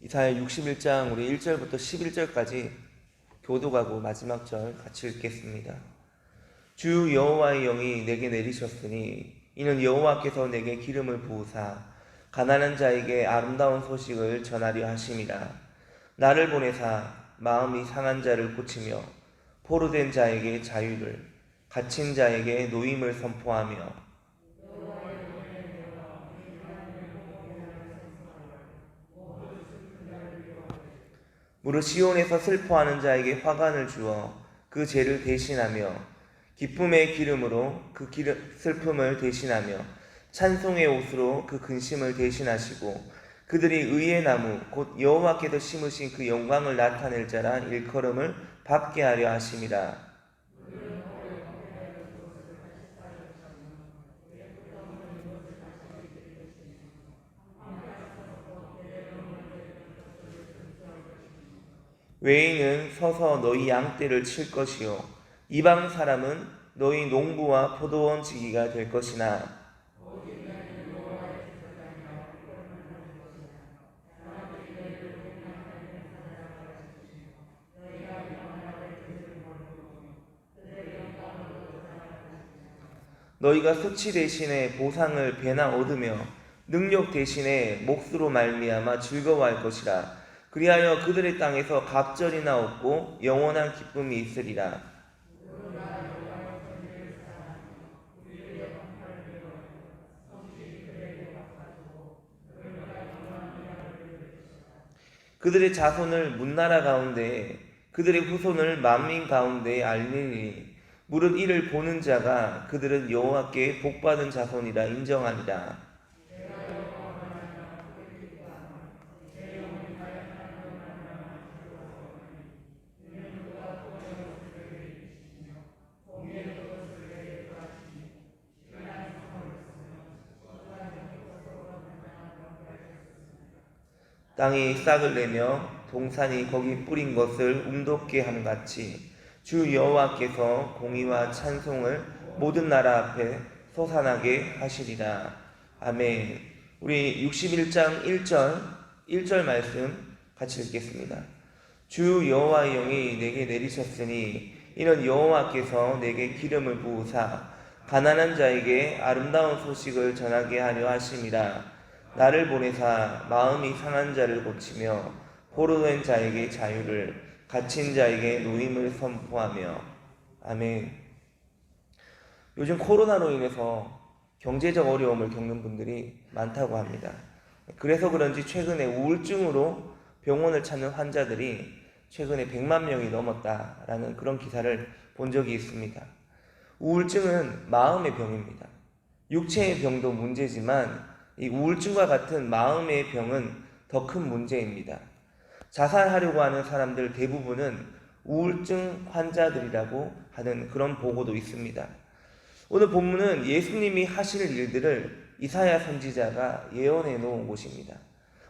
이사야 61장 우리 1절부터 11절까지 교독하고 마지막 절 같이 읽겠습니다. 주 여호와의 영이 내게 내리셨으니 이는 여호와께서 내게 기름을 부으사 가난한 자에게 아름다운 소식을 전하려 하심이라. 나를 보내사 마음이 상한 자를 고치며 포로된 자에게 자유를, 갇힌 자에게 노임을 선포하며 무릇 시온에서 슬퍼하는 자에게 화관을 주어 그 죄를 대신하며 기쁨의 기름으로 그 슬픔을 대신하며 찬송의 옷으로 그 근심을 대신하시고 그들이 의의 나무 곧 여호와께서 심으신 그 영광을 나타낼 자라 일컬음을 받게 하려 하심이라. 외인은 서서 너희 양떼를 칠 것이요 이방 사람은 너희 농부와 포도원 지기가 될 것이나 너희가 수치 대신에 보상을 배나 얻으며 능력 대신에 몫으로 말미암아 즐거워할 것이라. 그리하여 그들의 땅에서 갑절이나 없고 영원한 기쁨이 있으리라. 그들의 자손을 문나라 가운데 그들의 후손을 만민 가운데 알리니 무릇 이를 보는 자가 그들은 여호와께 복받은 자손이라 인정하리라. 땅이 싹을 내며 동산이 거기 뿌린 것을 움돋게 함같이 주 여호와께서 공의와 찬송을 모든 나라 앞에 솟아나게 하시리라. 아멘. 우리 61장 1절 말씀 같이 읽겠습니다. 주 여호와의 영이 내게 내리셨으니 이는 여호와께서 내게 기름을 부으사 가난한 자에게 아름다운 소식을 전하게 하려 하심이라. 나를 보내사 마음이 상한 자를 고치며 포로된 자에게 자유를, 갇힌 자에게 노임을 선포하며. 아멘. 요즘 코로나로 인해서 경제적 어려움을 겪는 분들이 많다고 합니다. 그래서 그런지 최근에 우울증으로 병원을 찾는 환자들이 최근에 100만 명이 넘었다라는 그런 기사를 본 적이 있습니다. 우울증은 마음의 병입니다. 육체의 병도 문제지만 이 우울증과 같은 마음의 병은 더 큰 문제입니다. 자살하려고 하는 사람들 대부분은 우울증 환자들이라고 하는 그런 보고도 있습니다. 오늘 본문은 예수님이 하실 일들을 이사야 선지자가 예언해 놓은 곳입니다.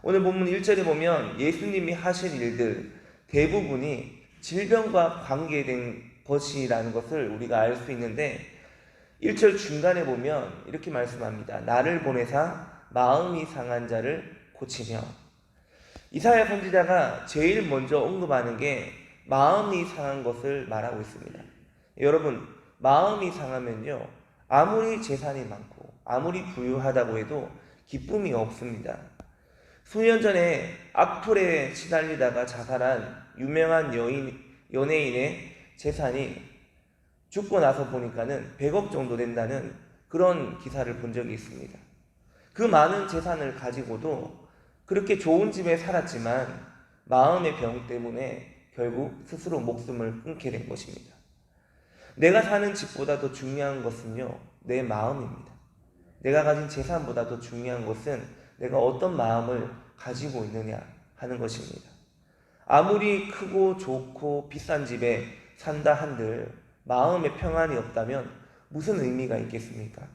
오늘 본문 1절에 보면 예수님이 하실 일들 대부분이 질병과 관계된 것이라는 것을 우리가 알 수 있는데 1절 중간에 보면 이렇게 말씀합니다. 나를 보내사 마음이 상한 자를 고치며. 이사야 선지자가 제일 먼저 언급하는 게 마음이 상한 것을 말하고 있습니다. 여러분, 마음이 상하면요 아무리 재산이 많고 아무리 부유하다고 해도 기쁨이 없습니다. 수년 전에 악플에 시달리다가 자살한 유명한 연예인의 재산이 죽고 나서 보니까는 100억 정도 된다는 그런 기사를 본 적이 있습니다. 그 많은 재산을 가지고도 그렇게 좋은 집에 살았지만 마음의 병 때문에 결국 스스로 목숨을 끊게 된 것입니다. 내가 사는 집보다 더 중요한 것은요 내 마음입니다. 내가 가진 재산보다 더 중요한 것은 내가 어떤 마음을 가지고 있느냐 하는 것입니다. 아무리 크고 좋고 비싼 집에 산다 한들 마음의 평안이 없다면 무슨 의미가 있겠습니까?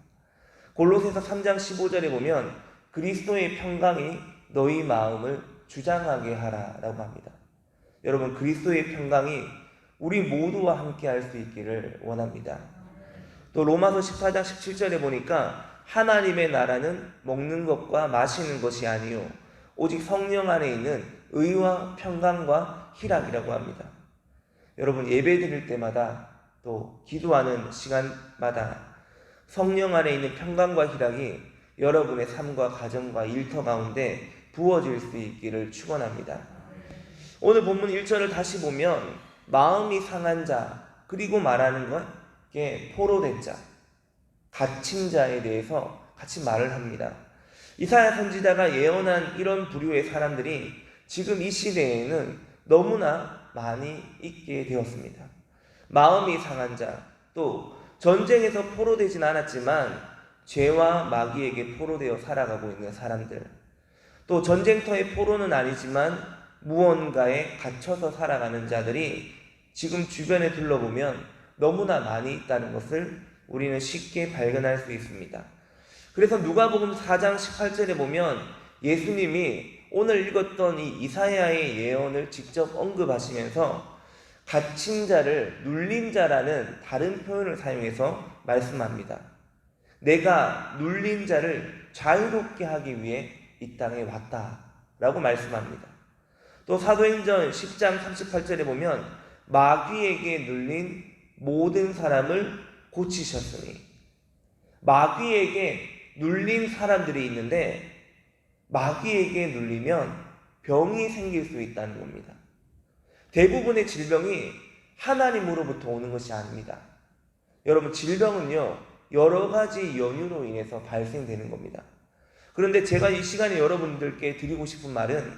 골로새서 3장 15절에 보면 그리스도의 평강이 너희 마음을 주장하게 하라 라고 합니다. 여러분, 그리스도의 평강이 우리 모두와 함께 할 수 있기를 원합니다. 또 로마서 14장 17절에 보니까 하나님의 나라는 먹는 것과 마시는 것이 아니요 오직 성령 안에 있는 의와 평강과 희락이라고 합니다. 여러분, 예배 드릴 때마다 또 기도하는 시간마다 성령 안에 있는 평강과 희락이 여러분의 삶과 가정과 일터 가운데 부어질 수 있기를 축원합니다. 오늘 본문 1절을 다시 보면 마음이 상한 자, 그리고 말하는 것에 포로된 자, 갇힌 자에 대해서 같이 말을 합니다. 이사야 선지자가 예언한 이런 부류의 사람들이 지금 이 시대에는 너무나 많이 있게 되었습니다. 마음이 상한 자, 또 전쟁에서 포로되진 않았지만 죄와 마귀에게 포로되어 살아가고 있는 사람들, 또 전쟁터의 포로는 아니지만 무언가에 갇혀서 살아가는 자들이 지금 주변에 둘러보면 너무나 많이 있다는 것을 우리는 쉽게 발견할 수 있습니다. 그래서 누가복음 4장 18절에 보면 예수님이 오늘 읽었던 이 이사야의 예언을 직접 언급하시면서 갇힌 자를 눌린 자라는 다른 표현을 사용해서 말씀합니다. 내가 눌린 자를 자유롭게 하기 위해 이 땅에 왔다라고 말씀합니다. 또 사도행전 10장 38절에 보면 마귀에게 눌린 모든 사람을 고치셨으니, 마귀에게 눌린 사람들이 있는데 마귀에게 눌리면 병이 생길 수 있다는 겁니다. 대부분의 질병이 하나님으로부터 오는 것이 아닙니다. 여러분, 질병은요 여러 가지 연유로 인해서 발생되는 겁니다. 그런데 제가 이 시간에 여러분들께 드리고 싶은 말은,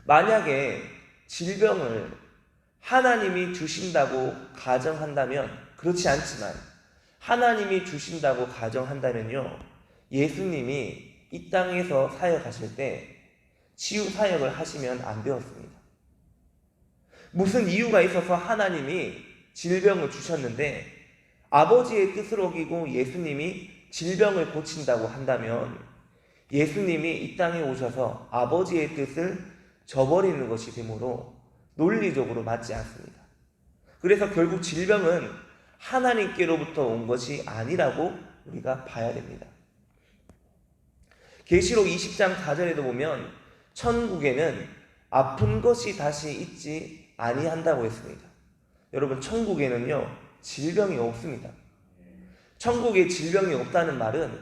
만약에 질병을 하나님이 주신다고 가정한다면, 그렇지 않지만 하나님이 주신다고 가정한다면요, 예수님이 이 땅에서 사역하실 때 치유 사역을 하시면 안 되었습니다. 무슨 이유가 있어서 하나님이 질병을 주셨는데 아버지의 뜻을 어기고 예수님이 질병을 고친다고 한다면 예수님이 이 땅에 오셔서 아버지의 뜻을 저버리는 것이 되므로 논리적으로 맞지 않습니다. 그래서 결국 질병은 하나님께로부터 온 것이 아니라고 우리가 봐야 됩니다. 계시록 20장 4절에도 보면 천국에는 아픈 것이 다시 있지 아니한다고 했습니다. 여러분, 천국에는요 질병이 없습니다. 천국에 질병이 없다는 말은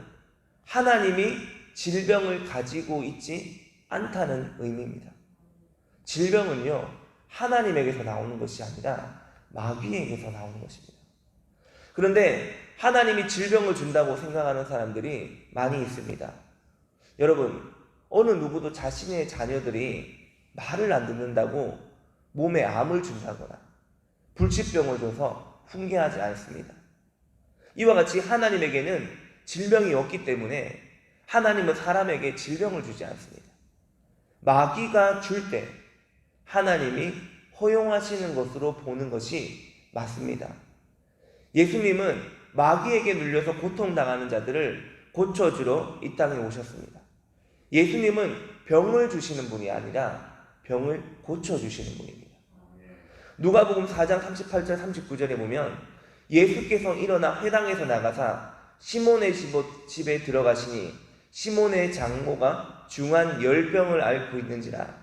하나님이 질병을 가지고 있지 않다는 의미입니다. 질병은요 하나님에게서 나오는 것이 아니라 마귀에게서 나오는 것입니다. 그런데 하나님이 질병을 준다고 생각하는 사람들이 많이 있습니다. 여러분, 어느 누구도 자신의 자녀들이 말을 안 듣는다고 몸에 암을 준다거나 불치병을 줘서 훈계하지 않습니다. 이와 같이 하나님에게는 질병이 없기 때문에 하나님은 사람에게 질병을 주지 않습니다. 마귀가 줄 때 하나님이 허용하시는 것으로 보는 것이 맞습니다. 예수님은 마귀에게 눌려서 고통당하는 자들을 고쳐주러 이 땅에 오셨습니다. 예수님은 병을 주시는 분이 아니라 병을 고쳐주시는 분입니다. 누가복음 4장 38절 39절에 보면 예수께서 일어나 회당에서 나가사 시몬의 집에 들어가시니 시몬의 장모가 중한 열병을 앓고 있는지라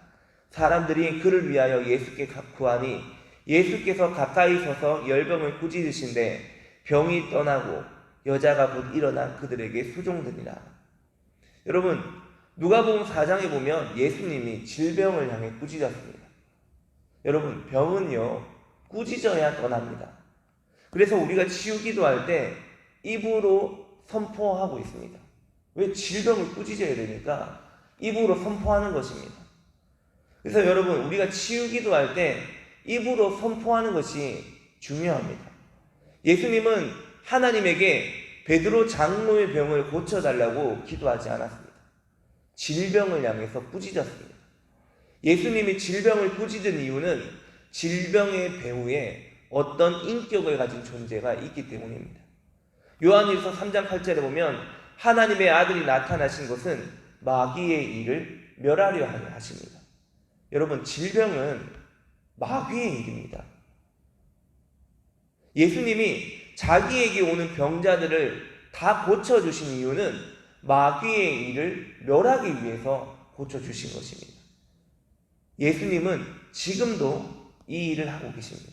사람들이 그를 위하여 예수께 구하니 예수께서 가까이 서서 열병을 꾸짖으신데 병이 떠나고 여자가 곧 일어나 그들에게 수종드니라. 여러분, 누가복음 4장에 보면 예수님이 질병을 향해 꾸짖었습니다. 여러분, 병은요 꾸짖어야 떠납니다. 그래서 우리가 치유 기도할 때 입으로 선포하고 있습니다. 왜? 질병을 꾸짖어야 되니까 입으로 선포하는 것입니다. 그래서 여러분, 우리가 치유 기도할 때 입으로 선포하는 것이 중요합니다. 예수님은 하나님에게 베드로 장로의 병을 고쳐달라고 기도하지 않았습니다. 질병을 향해서 꾸짖었습니다. 예수님이 질병을 꾸짖은 이유는 질병의 배후에 어떤 인격을 가진 존재가 있기 때문입니다. 요한일서 3장 8절에 보면 하나님의 아들이 나타나신 것은 마귀의 일을 멸하려 하려 하십니다. 여러분, 질병은 마귀의 일입니다. 예수님이 자기에게 오는 병자들을 다 고쳐주신 이유는 마귀의 일을 멸하기 위해서 고쳐주신 것입니다. 예수님은 지금도 이 일을 하고 계십니다.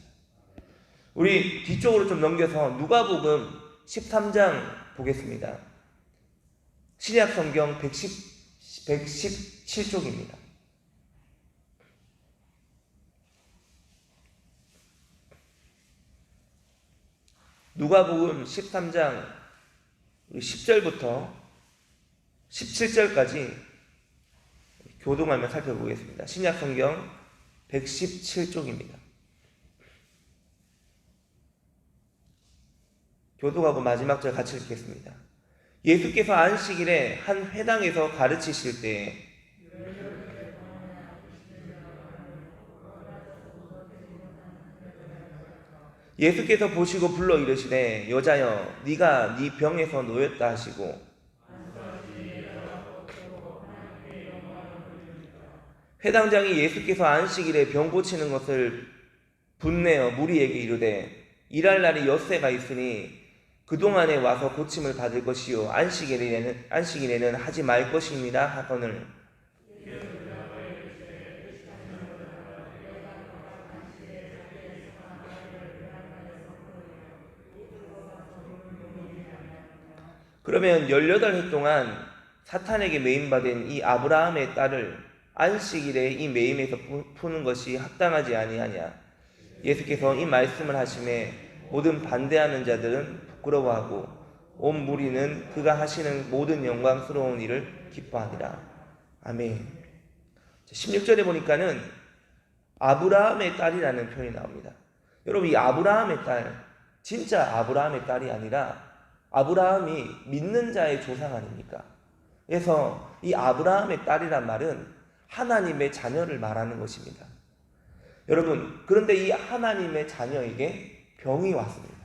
우리 뒤쪽으로 좀 넘겨서 누가복음 13장 보겠습니다. 신약 성경 117쪽입니다. 누가복음 13장 10절부터 17절까지 교동하며 살펴보겠습니다. 신약 성경 117쪽입니다. 교독하고 마지막 절 같이 읽겠습니다. 예수께서 안식일에 한 회당에서 가르치실 때에 예수께서 보시고 불러 이르시되 여자여 네가 네 병에서 놓였다 하시고 회당장이 예수께서 안식일에 병 고치는 것을 분내어 무리에게 이르되 일할 날이 엿새가 있으니 그동안에 와서 고침을 받을 것이요 안식일에는 하지 말 것입니다 하거늘 그러면 18해 동안 사탄에게 매임받은 이 아브라함의 딸을 안식일에 이 매임에서 푸는 것이 합당하지 아니하냐. 예수께서 이 말씀을 하심에 모든 반대하는 자들은 부끄러워하고 온 무리는 그가 하시는 모든 영광스러운 일을 기뻐하니라. 아멘. 16절에 보니까는 아브라함의 딸이라는 표현이 나옵니다. 여러분, 이 아브라함의 딸, 진짜 아브라함의 딸이 아니라 아브라함이 믿는 자의 조상 아닙니까? 그래서 이 아브라함의 딸이란 말은 하나님의 자녀를 말하는 것입니다. 여러분, 그런데 이 하나님의 자녀에게 병이 왔습니다.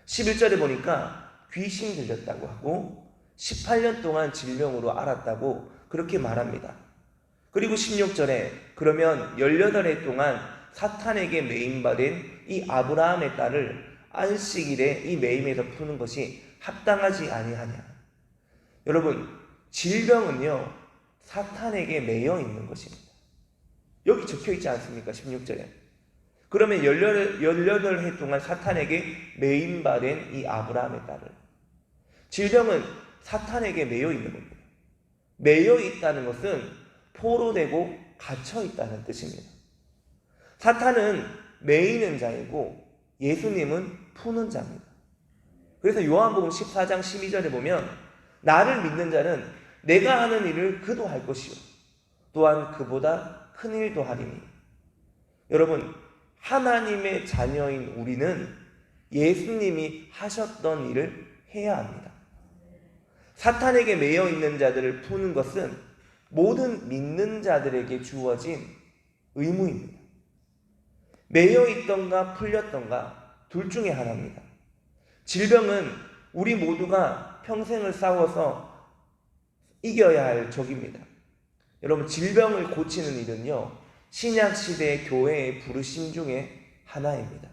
11절에 보니까 귀신 들렸다고 하고 18년 동안 질병으로 앓았다고 그렇게 말합니다. 그리고 16절에 그러면 18해 동안 사탄에게 매임받은 이 아브라함의 딸을 안식일에 이 매임에서 푸는 것이 합당하지 아니하냐. 여러분, 질병은요 사탄에게 매여 있는 것입니다. 여기 적혀 있지 않습니까? 16절에. 그러면 18해 동안 사탄에게 매임받은 이 아브라함의 딸을, 질병은 사탄에게 매여 있는 겁니다. 매여 있다는 것은 포로되고 갇혀 있다는 뜻입니다. 사탄은 매이는 자이고 예수님은 푸는 자입니다. 그래서 요한복음 14장 12절에 보면 나를 믿는 자는 내가 하는 일을 그도 할 것이요 또한 그보다 큰 일도 하리니. 여러분, 하나님의 자녀인 우리는 예수님이 하셨던 일을 해야 합니다. 사탄에게 매여 있는 자들을 푸는 것은 모든 믿는 자들에게 주어진 의무입니다. 매여 있던가 풀렸던가 둘 중에 하나입니다. 질병은 우리 모두가 평생을 싸워서 이겨야 할 적입니다. 여러분, 질병을 고치는 일은요 신약시대 교회의 부르심 중에 하나입니다.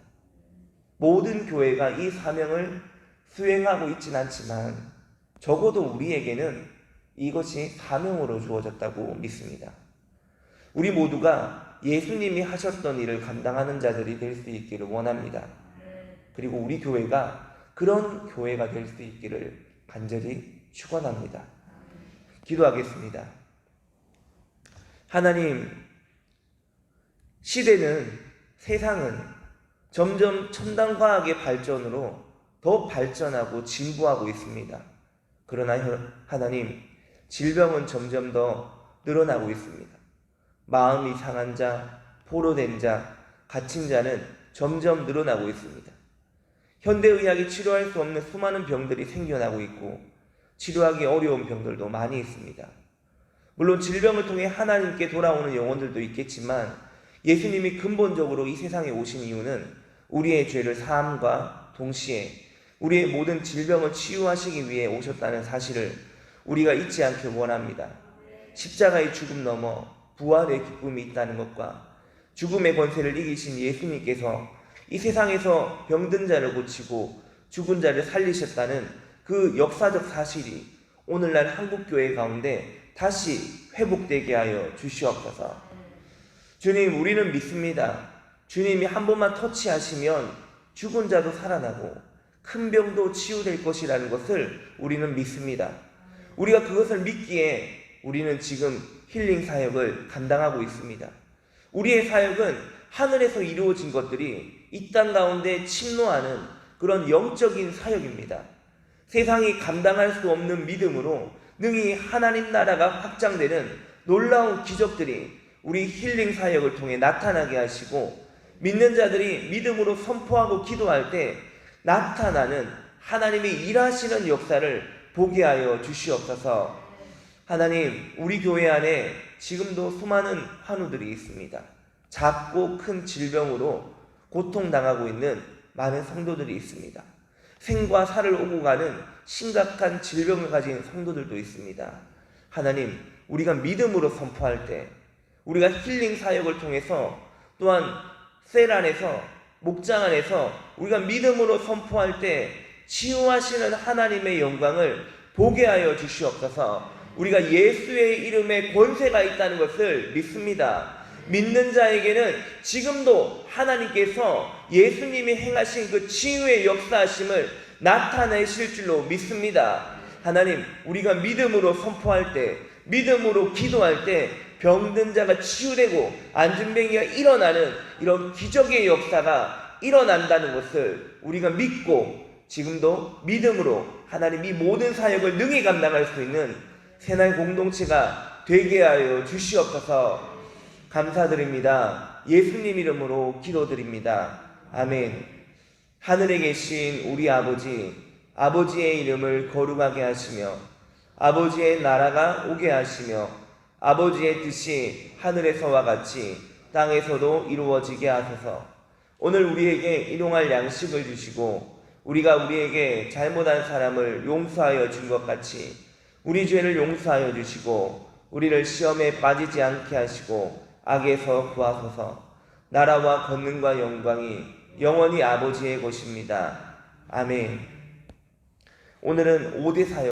모든 교회가 이 사명을 수행하고 있지는 않지만 적어도 우리에게는 이것이 사명으로 주어졌다고 믿습니다. 우리 모두가 예수님이 하셨던 일을 감당하는 자들이 될 수 있기를 원합니다. 그리고 우리 교회가 그런 교회가 될 수 있기를 간절히 축원합니다. 기도하겠습니다. 하나님, 시대는, 세상은 점점 첨단 과학의 발전으로 더 발전하고 진보하고 있습니다. 그러나 하나님, 질병은 점점 더 늘어나고 있습니다. 마음이 상한 자, 포로된 자, 갇힌 자는 점점 늘어나고 있습니다. 현대의학이 치료할 수 없는 수많은 병들이 생겨나고 있고 치료하기 어려운 병들도 많이 있습니다. 물론 질병을 통해 하나님께 돌아오는 영혼들도 있겠지만 예수님이 근본적으로 이 세상에 오신 이유는 우리의 죄를 사함과 동시에 우리의 모든 질병을 치유하시기 위해 오셨다는 사실을 우리가 잊지 않길 원합니다. 십자가의 죽음 넘어 부활의 기쁨이 있다는 것과 죽음의 권세를 이기신 예수님께서 이 세상에서 병든 자를 고치고 죽은 자를 살리셨다는 그 역사적 사실이 오늘날 한국교회 가운데 다시 회복되게 하여 주시옵소서. 주님, 우리는 믿습니다. 주님이 한 번만 터치하시면 죽은 자도 살아나고 큰 병도 치유될 것이라는 것을 우리는 믿습니다. 우리가 그것을 믿기에 우리는 지금 힐링 사역을 감당하고 있습니다. 우리의 사역은 하늘에서 이루어진 것들이 이 땅 가운데 침노하는 그런 영적인 사역입니다. 세상이 감당할 수 없는 믿음으로 능히 하나님 나라가 확장되는 놀라운 기적들이 우리 힐링 사역을 통해 나타나게 하시고, 믿는 자들이 믿음으로 선포하고 기도할 때 나타나는 하나님의 일하시는 역사를 보게 하여 주시옵소서. 하나님, 우리 교회 안에 지금도 수많은 환우들이 있습니다. 작고 큰 질병으로 고통당하고 있는 많은 성도들이 있습니다. 생과 사를 오고 가는 심각한 질병을 가진 성도들도 있습니다. 하나님, 우리가 믿음으로 선포할 때, 우리가 힐링 사역을 통해서, 또한 셀 안에서, 목장 안에서 우리가 믿음으로 선포할 때 치유하시는 하나님의 영광을 보게 하여 주시옵소서. 우리가 예수의 이름에 권세가 있다는 것을 믿습니다. 믿는 자에게는 지금도 하나님께서 예수님이 행하신 그 치유의 역사하심을 나타내실 줄로 믿습니다. 하나님, 우리가 믿음으로 선포할 때, 믿음으로 기도할 때 병든 자가 치유되고 안진뱅이가 일어나는 이런 기적의 역사가 일어난다는 것을 우리가 믿고, 지금도 믿음으로 하나님 이 모든 사역을 능히 감당할 수 있는 새날 공동체가 되게 하여 주시옵소서. 감사드립니다. 예수님 이름으로 기도드립니다. 아멘. 하늘에 계신 우리 아버지, 아버지의 이름을 거룩하게 하시며 아버지의 나라가 오게 하시며 아버지의 뜻이 하늘에서와 같이 땅에서도 이루어지게 하소서. 오늘 우리에게 일용할 양식을 주시고, 우리가 우리에게 잘못한 사람을 용서하여 준 것 같이 우리 죄를 용서하여 주시고, 우리를 시험에 빠지지 않게 하시고 악에서 구하소서. 나라와 권능과 영광이 영원히 아버지의 것입니다. 아멘. 오늘은 5대 사역